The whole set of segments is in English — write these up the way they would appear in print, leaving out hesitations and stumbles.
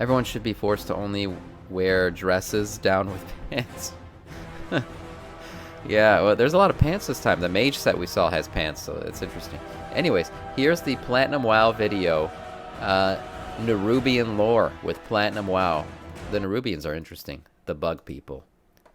Everyone should be forced to only wear dresses down with pants. Yeah, well, there's a lot of pants this time. The mage set we saw has pants, so it's interesting. Anyways, here's the PlatinumWoW video. Nerubian lore with PlatinumWoW. The Nerubians are interesting. The bug people.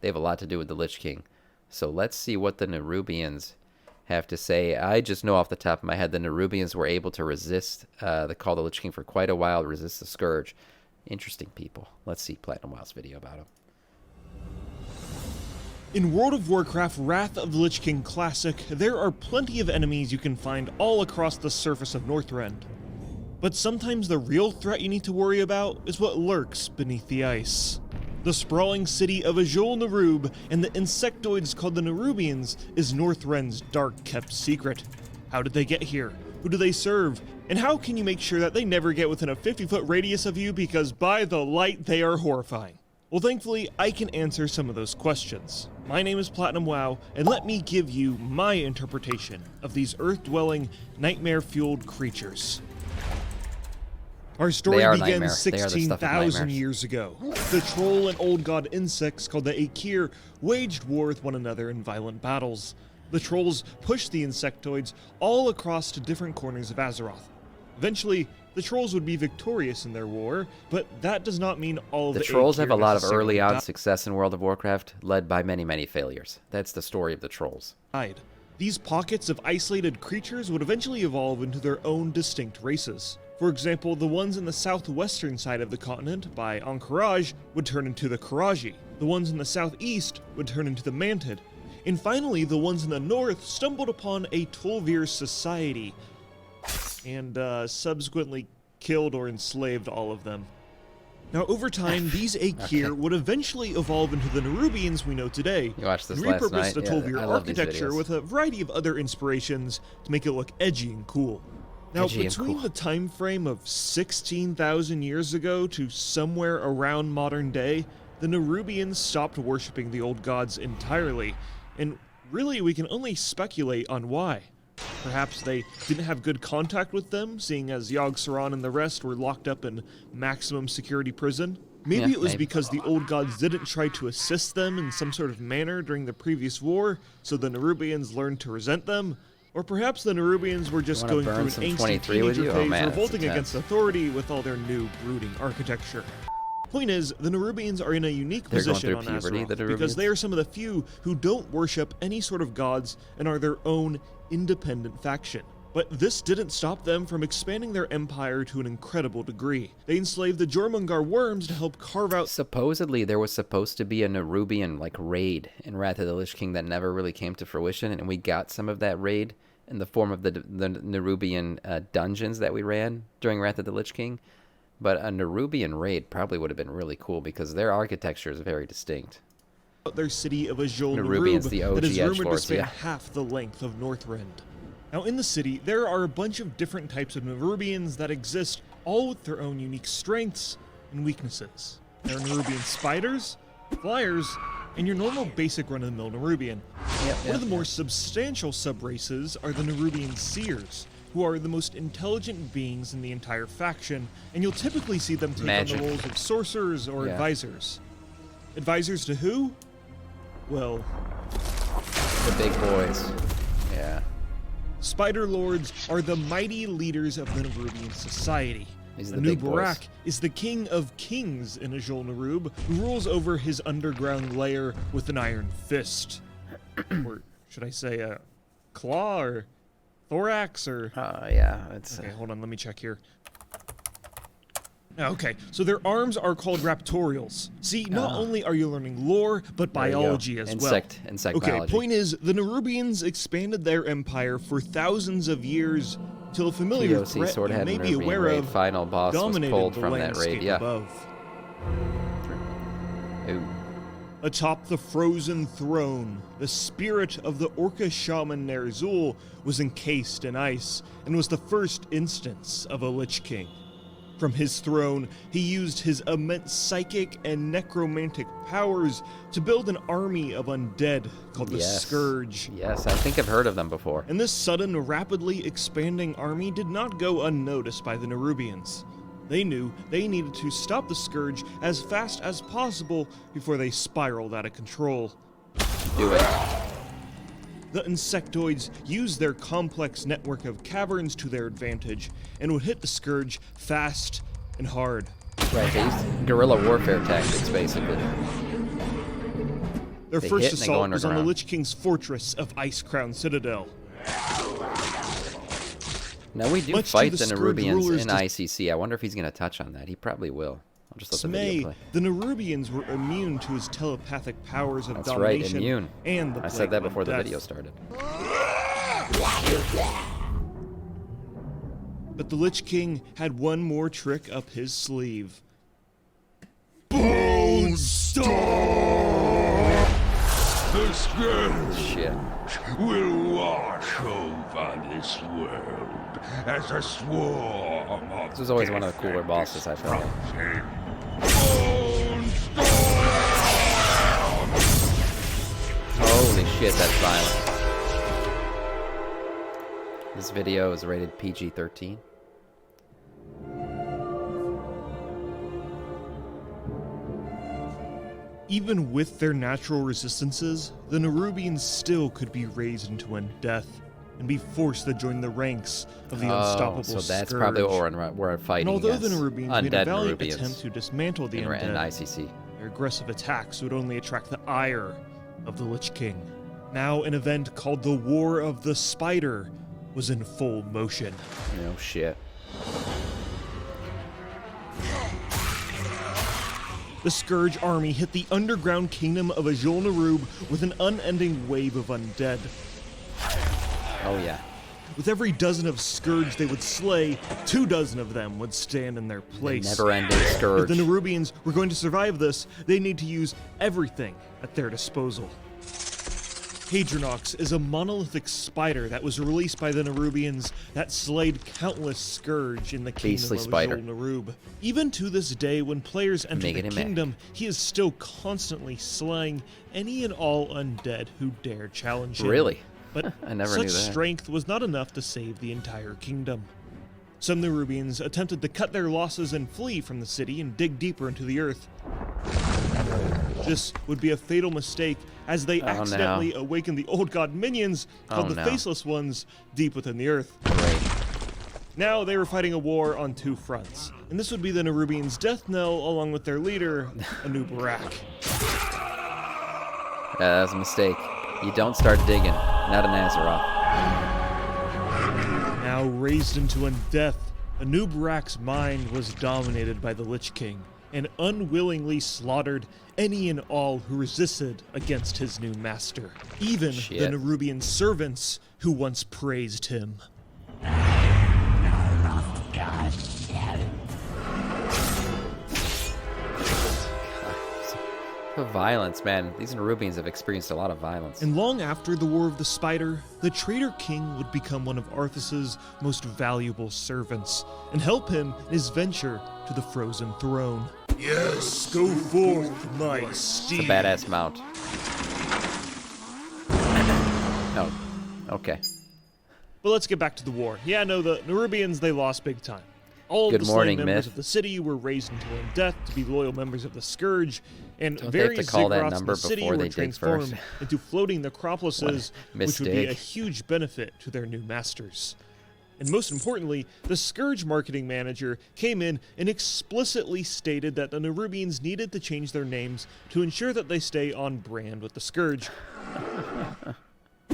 They have a lot to do with the Lich King. So let's see what the Nerubians have to say. I just know off the top of my head the Nerubians were able to resist the Call of the Lich King for quite a while, resist the Scourge. Interesting people. Let's see PlatinumWoW's video about them. In World of Warcraft Wrath of the Lich King Classic, there are plenty of enemies you can find all across the surface of Northrend. But sometimes the real threat you need to worry about is what lurks beneath the ice. The sprawling city of Azul Nerub and the insectoids called the Nerubians is Northrend's dark-kept secret. How did they get here? Who do they serve? And how can you make sure that they never get within a 50-foot radius of you, because by the light, they are horrifying? Well, thankfully, I can answer some of those questions. My name is PlatinumWoW, and let me give you my interpretation of these earth-dwelling, nightmare-fueled creatures. Our story begins 16,000 years ago. The troll and old god insects called the Aekir waged war with one another in violent battles. The trolls pushed the insectoids all across to different corners of Azeroth. Eventually, the trolls would be victorious in their war, but that does not mean all of the trolls have a lot of early on success in World of Warcraft, led by many, many failures. That's the story of the trolls. These pockets of isolated creatures would eventually evolve into their own distinct races. For example, the ones in the southwestern side of the continent, by Ahn'Qiraj, would turn into the Qiraji. The ones in the southeast would turn into the Mantid. And finally, the ones in the north stumbled upon a Tol'vir society, and subsequently killed or enslaved all of them. Now, over time, these Aekir would eventually evolve into the Nerubians we know today. You watched this and last repurposed night? the Tol'vir architecture with a variety of other inspirations to make it look edgy and cool. Now, between the time frame of 16,000 years ago to somewhere around modern day, the Nerubians stopped worshipping the old gods entirely, and really we can only speculate on why. Perhaps they didn't have good contact with them, seeing as Yogg-Saron and the rest were locked up in maximum security prison. Maybe it was because the old gods didn't try to assist them in some sort of manner during the previous war, so the Nerubians learned to resent them. Or perhaps the Nerubians were just going through an angsty teenager phase, revolting against authority with all their new, brooding architecture. Point is, the Nerubians are in a unique position on Azeroth because they are some of the few who don't worship any sort of gods and are their own independent faction. But this didn't stop them from expanding their empire to an incredible degree. They enslaved the Jormungandr worms to help carve out... Supposedly, there was supposed to be a Nerubian, raid in Wrath of the Lich King that never really came to fruition, and we got some of that raid in the form of the Nerubian dungeons that we ran during Wrath of the Lich King. But a Nerubian raid probably would have been really cool because their architecture is very distinct. Their city of Azul Nerubians, Nerub, the OG that is rumored edgelords, to span half the length of Northrend. Now, in the city, there are a bunch of different types of Nerubians that exist, all with their own unique strengths and weaknesses. There are Nerubian spiders, flyers, and your normal basic run-of-the-mill Nerubian. One of the more substantial sub-races are the Nerubian seers, who are the most intelligent beings in the entire faction, and you'll typically see them take on the roles of sorcerers or advisors. Advisors to who? Well... the big boys. Yeah. Spider Lords are the mighty leaders of the Nerubian society. Anubarak is the king of kings in Azul Nerub, who rules over his underground lair with an iron fist. Or should I say a claw or thorax or... yeah. It's, okay, hold on, let me check here. Okay, so their arms are called raptorials. See, not only are you learning lore, but biology as well. Insect okay, biology. Point is, the Nerubians expanded their empire for thousands of years till a familiar threat you may be aware of final boss was pulled from that raid. Above. Atop the frozen throne, the spirit of the Orca shaman Ner'zhul was encased in ice and was the first instance of a Lich King. From his throne, he used his immense psychic and necromantic powers to build an army of undead called the Scourge. Yes, I think I've heard of them before. And this sudden, rapidly expanding army did not go unnoticed by the Nerubians. They knew they needed to stop the Scourge as fast as possible before they spiraled out of control. Do it. The insectoids used their complex network of caverns to their advantage and would hit the Scourge fast and hard. Right, they used guerrilla warfare tactics, basically. Their They first hit and they go assault was on the underground. Lich King's fortress of Ice Crown Citadel. Now, we do Much to fight the the Scourge Nerubians rulers' in ICC. I wonder if he's going to touch on that. He probably will. I'll just let the video Dismay, play. the Nerubians were immune to his telepathic powers of That's right, domination immune. and the I said that plague of before the death. video started. But the Lich King had one more trick up his sleeve. Bone Storm! The Scourge Shit. will wash over this world as a swarm of This was always one of the cooler death bosses I felt. destruction. Bone Storm! Holy shit, that's violent. This video is rated PG-13. Even with their natural resistances, the Nerubians still could be raised into undeath and be forced to join the ranks of the unstoppable so that's Scourge. probably what we're And fighting although the against. Nerubians made a Undead valiant Nerubians attempt to dismantle the in undead, ICC. their aggressive attacks would only attract the ire of the Lich King. Now an event called the War of the Spider was in full motion. No shit. The Scourge army hit the underground kingdom of Azul Nerub with an unending wave of undead. Oh yeah. With every dozen of Scourge they would slay, 24 of them would stand in their place. Never-ending If scourge. the Nerubians were going to survive this, they need to use everything at their disposal. Hadronox is a monolithic spider that was released by the Nerubians that slayed countless Scourge in the kingdom Beastly of spider. Azul Nerub. Even to this day, when players enter Making the him mad. kingdom, he is still constantly slaying any and all undead who dare challenge him. Really? But I never such knew that. strength was not enough to save the entire kingdom. Some Nerubians attempted to cut their losses and flee from the city and dig deeper into the earth. This would be a fatal mistake, as they Oh, accidentally no. awakened the old god minions, called Oh, the no. Faceless Ones, deep within the earth. Great. Now they were fighting a war on two fronts, and this would be the Nerubians' death knell along with their leader, Anubarak. Yeah, that was a mistake. You don't start digging. Not an Azeroth. Now raised into undeath, Anubarak's mind was dominated by the Lich King, and unwillingly slaughtered any and all who resisted against his new master, even Shit. the Nerubian servants who once praised him. The violence, man. These Nerubians have experienced a lot of violence. And long after the War of the Spider, the Traitor King would become one of Arthas's most valuable servants, and help him in his venture to the Frozen Throne. Yes, go forth, my It's a steed. badass mount. No. Okay. But let's get back to the war. Yeah, no, the Nerubians, they lost big time. All Good of the morning, slain members Myth. of the city were raised into undeath to be loyal members of the Scourge, and Don't they have to various call that ziggurats in number the city before were they dig transformed first? into floating necropolises, which would be mistake. a huge benefit to their new masters. And most importantly, the Scourge marketing manager came in and explicitly stated that the Nerubians needed to change their names to ensure that they stay on brand with the Scourge.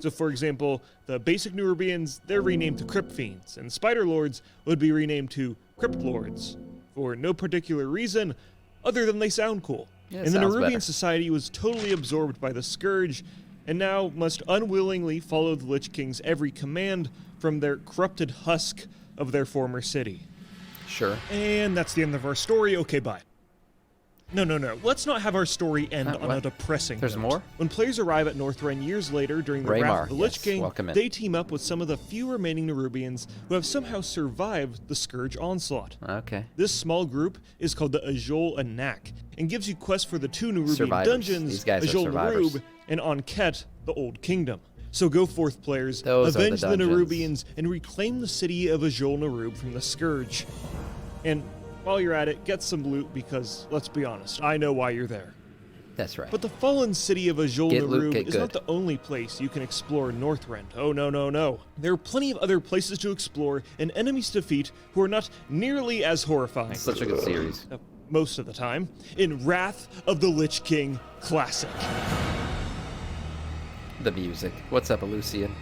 So, for example, the basic Nerubians, they're renamed to Crypt Fiends, and Spider Lords would be renamed to Crypt Lords, for no particular reason other than they sound cool. Yeah, And the sounds Nerubian better. society was totally absorbed by the Scourge, and now must unwillingly follow the Lich King's every command from their corrupted husk of their former city. Sure. And that's the end of our story. Okay, bye. No. Let's not have our story end on a what? depressing There's note. more? When players arrive at Northrend years later during the Wrath Raymar, of the Lich yes, King, welcome in. they team up with some of the few remaining Nerubians who have somehow survived the Scourge onslaught. Okay. This small group is called the Azul Anak, and gives you quests for the two Nerubian Survivors. dungeons, These guys are Azul survivors. Nerub and Anket, the Old Kingdom. So go forth, players, Those are the avenge the dungeons. Nerubians, and reclaim the city of Azul Nerub from the Scourge. And While you're at it, get some loot because, let's be honest, I know why you're there. That's right. But the fallen city of Azul Get loot, Nerub get is not good. the only place you can explore in Northrend. Oh no, no, no. There are plenty of other places to explore and enemies to defeat who are not nearly as horrifying. Such a good series. Most of the time, in Wrath of the Lich King Classic. The music. What's up, Lucian?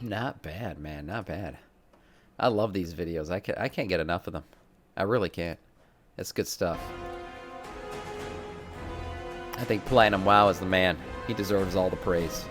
Not bad, man. Not bad. I love these videos. I can't get enough of them. I really can't. It's good stuff. I think PlatinumWoW is the man. He deserves all the praise.